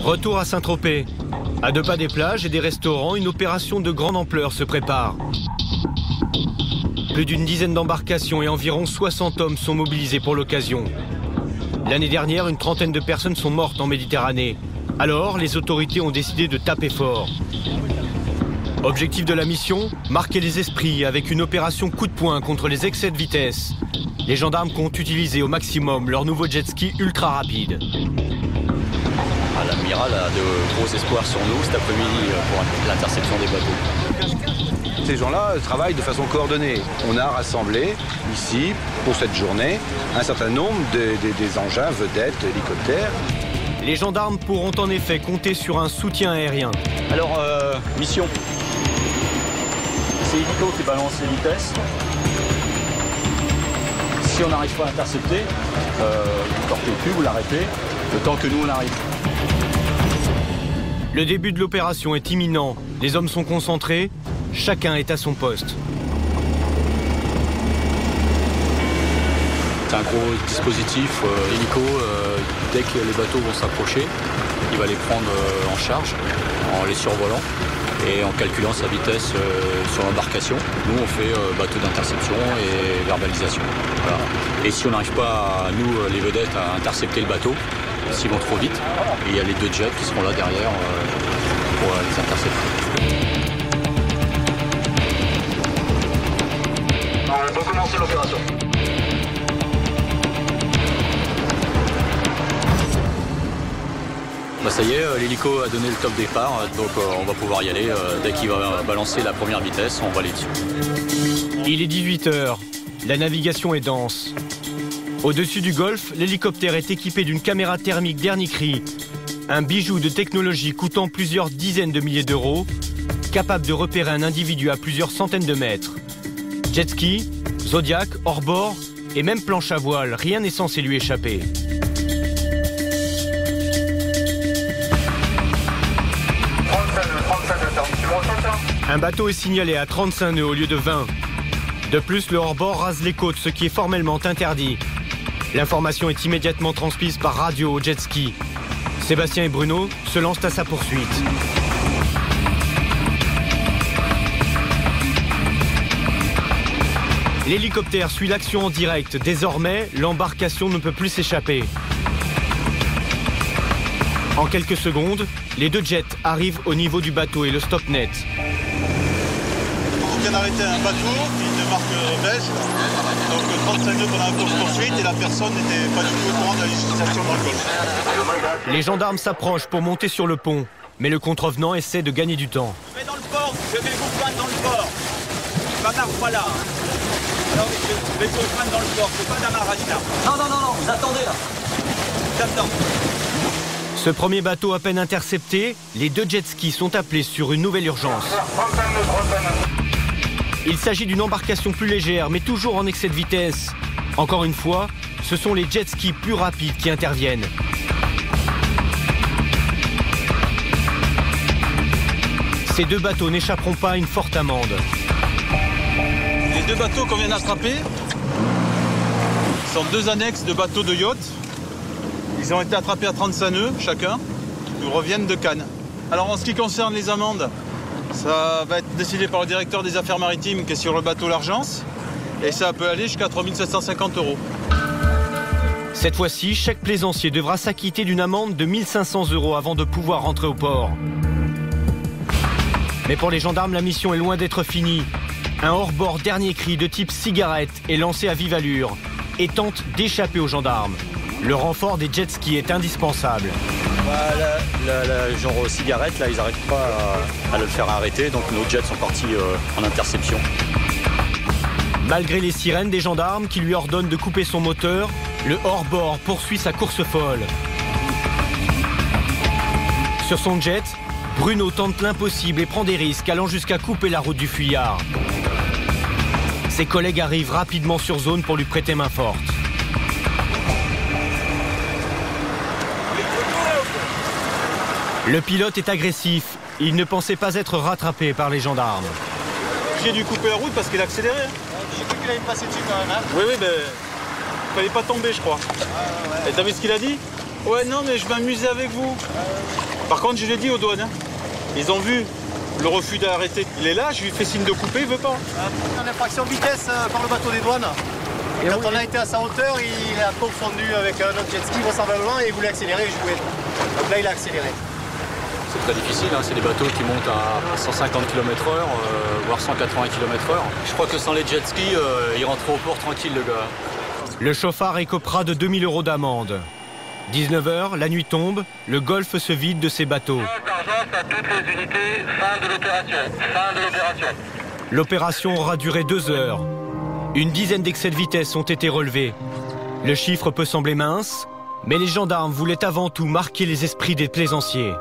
Retour à Saint-Tropez. À 2 pas des plages et des restaurants, une opération de grande ampleur se prépare. Plus d'une dizaine d'embarcations et environ 60 hommes sont mobilisés pour l'occasion. L'année dernière, une trentaine de personnes sont mortes en Méditerranée. Alors, les autorités ont décidé de taper fort. Objectif de la mission, marquer les esprits avec une opération coup de poing contre les excès de vitesse. Les gendarmes comptent utiliser au maximum leur nouveau jet ski ultra rapide. L'amiral a de gros espoirs sur nous cet après-midi pour l'interception des bateaux. Ces gens-là travaillent de façon coordonnée. On a rassemblé ici, pour cette journée, un certain nombre des engins, vedettes, hélicoptères. Les gendarmes pourront en effet compter sur un soutien aérien. Alors, mission. C'est l'hélico qui balance les vitesses. Si on n'arrive pas à l'intercepter, vous portez le cul, vous l'arrêtez, le temps que nous on arrive. Le début de l'opération est imminent. Les hommes sont concentrés. Chacun est à son poste. C'est un gros dispositif hélico. Dès que les bateaux vont s'approcher, il va les prendre en charge en les survolant et en calculant sa vitesse sur l'embarcation. Nous, on fait bateau d'interception et verbalisation. Voilà. Et si on n'arrive pas, nous, les vedettes, à intercepter le bateau, s'ils vont trop vite, il y a les 2 jets qui seront là derrière pour les intercepter. On peut commencer l'opération. Bah ça y est, l'hélico a donné le top départ, donc on va pouvoir y aller. Dès qu'il va balancer la première vitesse, on va aller dessus. Il est 18 h. La navigation est dense. Au-dessus du golfe, l'hélicoptère est équipé d'une caméra thermique dernier cri. Un bijou de technologie coûtant plusieurs dizaines de milliers d'euros, capable de repérer un individu à plusieurs centaines de mètres. Jet ski, Zodiac, hors-bord et même planche à voile, rien n'est censé lui échapper. Un bateau est signalé à 35 nœuds au lieu de 20. De plus, le hors-bord rase les côtes, ce qui est formellement interdit. L'information est immédiatement transmise par radio au jet ski. Sébastien et Bruno se lancent à sa poursuite. L'hélicoptère suit l'action en direct. Désormais, l'embarcation ne peut plus s'échapper. En quelques secondes, les 2 jets arrivent au niveau du bateau et le stop net. On vient d'arrêter un bateau de marque belge, donc 35 nœuds pendant la course-poursuite et la personne n'était pas du tout au courant de la législation dans le golfe. Les gendarmes s'approchent pour monter sur le pont, mais le contrevenant essaie de gagner du temps. Je vais dans le port, je vais vous prendre dans le port. Je m'amarre pas là. Alors, je vais vous prendre dans le port, c'est pas d'amarrage là. Non, vous attendez là. J'attends. Ce premier bateau à peine intercepté, les 2 jet skis sont appelés sur une nouvelle urgence. Il s'agit d'une embarcation plus légère, mais toujours en excès de vitesse. Encore une fois, ce sont les jet skis plus rapides qui interviennent. Ces 2 bateaux n'échapperont pas à une forte amende. Les 2 bateaux qu'on vient d'attraper sont 2 annexes de bateaux de yacht. Ils ont été attrapés à 35 nœuds chacun. Ils reviennent de Cannes. Alors en ce qui concerne les amendes, ça va être décidé par le directeur des affaires maritimes qui est sur le bateau L'Argence. Et ça peut aller jusqu'à 3 750 €. Cette fois-ci, chaque plaisancier devra s'acquitter d'une amende de 1 500 € avant de pouvoir rentrer au port. Mais pour les gendarmes, la mission est loin d'être finie. Un hors-bord dernier cri de type cigarette est lancé à vive allure et tente d'échapper aux gendarmes. Le renfort des jet skis est indispensable. Genre cigarette, là, ils n'arrêtent pas à le faire arrêter, donc nos jets sont partis en interception. Malgré les sirènes des gendarmes qui lui ordonnent de couper son moteur, le hors-bord poursuit sa course folle. Sur son jet, Bruno tente l'impossible et prend des risques, allant jusqu'à couper la route du fuyard. Ses collègues arrivent rapidement sur zone pour lui prêter main forte. Le pilote est agressif. Il ne pensait pas être rattrapé par les gendarmes. J'ai dû couper la route parce qu'il a accéléré. J'ai cru qu'il allait me passer dessus quand même. Hein. Oui, mais il fallait pas tomber, je crois. Et t'as vu ce qu'il a dit? Ouais, non, mais je m'amusais avec vous. Par contre, je l'ai dit aux douanes. Hein. Ils ont vu le refus d'arrêter. Il est là, je lui fais signe de couper, il veut pas. En infraction de vitesse par le bateau des douanes. Et quand on a été à sa hauteur, il a confondu avec un autre jet ski vraisemblablement et il voulait accélérer et jouer. Donc là, il a accéléré. C'est très difficile, hein. C'est des bateaux qui montent à 150 km/h, voire 180 km/h. Je crois que sans les jet skis, il rentrait au port tranquille, le gars. Le chauffard écopera de 2000 € d'amende. 19h, la nuit tombe, le golfe se vide de ses bateaux. À toutes les unités, fin de l'opération. L'opération aura duré 2 heures. Une dizaine d'excès de vitesse ont été relevés. Le chiffre peut sembler mince, mais les gendarmes voulaient avant tout marquer les esprits des plaisanciers.